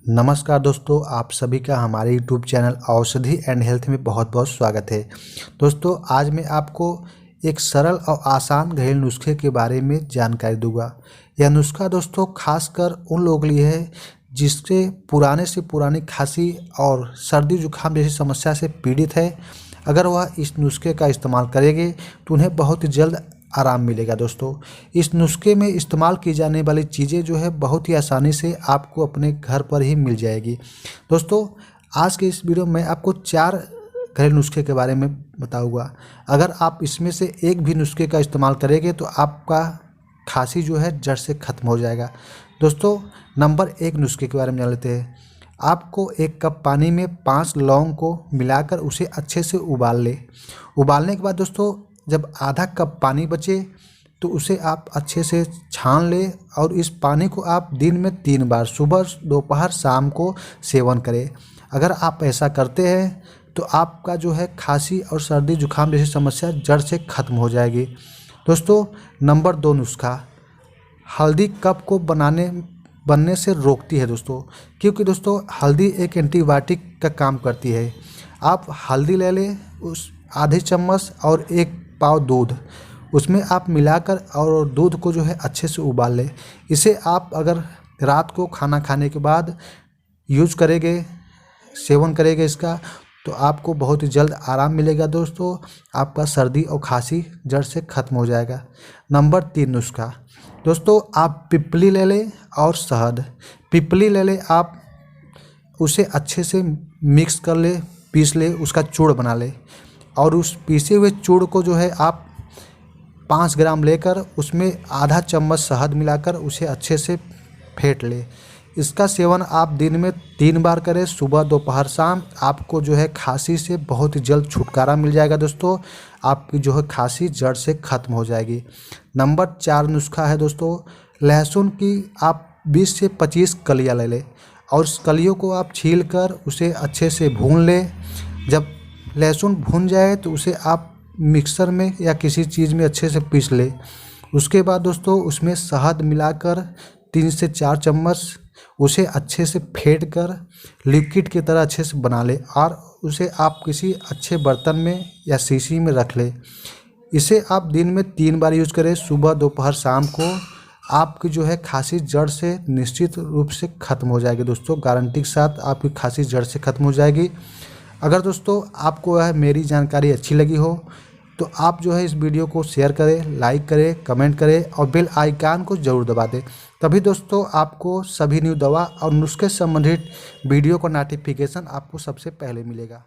नमस्कार दोस्तों, आप सभी का हमारे यूट्यूब चैनल औषधि एंड हेल्थ में बहुत बहुत स्वागत है। दोस्तों, आज मैं आपको एक सरल और आसान घरेलू नुस्खे के बारे में जानकारी दूंगा। यह नुस्खा दोस्तों खासकर उन लोगों के लिए है जिससे पुराने से पुरानी खांसी और सर्दी जुकाम जैसी समस्या से पीड़ित है। अगर वह इस नुस्खे का इस्तेमाल करेंगे तो उन्हें बहुत ही जल्द आराम मिलेगा। दोस्तों, इस नुस्खे में इस्तेमाल की जाने वाली चीज़ें जो है बहुत ही आसानी से आपको अपने घर पर ही मिल जाएगी। दोस्तों, आज के इस वीडियो में आपको 4 घरेलू नुस्खे के बारे में बताऊंगा। अगर आप इसमें से एक भी नुस्खे का इस्तेमाल करेंगे तो आपका खांसी जो है जड़ से ख़त्म हो जाएगा। दोस्तों, नंबर 1 नुस्खे के बारे में जान लेते हैं। आपको 1 कप पानी में 5 लौंग को मिलाकर उसे अच्छे से उबाल लें। उबालने के बाद दोस्तों, जब आधा कप पानी बचे तो उसे आप अच्छे से छान लें और इस पानी को आप दिन में 3 बार सुबह, दोपहर, शाम को सेवन करें। अगर आप ऐसा करते हैं तो आपका जो है खांसी और सर्दी जुकाम जैसी समस्या जड़ से ख़त्म हो जाएगी। दोस्तों, नंबर 2 नुस्खा हल्दी कफ को बनने से रोकती है। दोस्तों, क्योंकि दोस्तों हल्दी एक एंटीबायोटिक का काम करती है। आप हल्दी ले लें, उस आधे चम्मच और 1 पाव दूध उसमें आप मिलाकर और दूध को जो है अच्छे से उबाल लें। इसे आप अगर रात को खाना खाने के बाद यूज करेंगे, सेवन करेंगे इसका, तो आपको बहुत ही जल्द आराम मिलेगा। दोस्तों, आपका सर्दी और खांसी जड़ से ख़त्म हो जाएगा। नंबर 3 नुस्खा दोस्तों, आप पिपली ले लें और शहद। पिपली ले लें, आप उसे अच्छे से मिक्स कर ले, पीस ले, उसका चूड़ बना ले और उस पीसे हुए चूड़ को जो है आप 5 ग्राम लेकर उसमें आधा चम्मच शहद मिलाकर उसे अच्छे से फेंट ले। इसका सेवन आप दिन में 3 बार करें, सुबह, दोपहर, शाम। आपको जो है खांसी से बहुत ही जल्द छुटकारा मिल जाएगा। दोस्तों, आपकी जो है खांसी जड़ से ख़त्म हो जाएगी। नंबर 4 नुस्खा है दोस्तों, लहसुन की आप 20 से 25 कलियाँ ले लें और उस कलियों को आप छील कर उसे अच्छे से भून लें। जब लहसुन भून जाए तो उसे आप मिक्सर में या किसी चीज़ में अच्छे से पीस ले। उसके बाद दोस्तों उसमें शहद मिलाकर 3 से 4 चम्मच उसे अच्छे से फेंट कर लिक्विड की तरह अच्छे से बना ले और उसे आप किसी अच्छे बर्तन में या शीशी में रख ले। इसे आप दिन में 3 बार यूज करें, सुबह, दोपहर, शाम को। आपकी जो है खांसी जड़ से निश्चित रूप से ख़त्म हो जाएगी। दोस्तों, गारंटी के साथ आपकी खांसी जड़ से ख़त्म हो जाएगी। अगर दोस्तों आपको यह मेरी जानकारी अच्छी लगी हो तो आप जो है इस वीडियो को शेयर करें, लाइक करें, कमेंट करें और बेल आइकन को ज़रूर दबा दें। तभी दोस्तों आपको सभी न्यू दवा और नुस्खे से संबंधित वीडियो का नोटिफिकेशन आपको सबसे पहले मिलेगा।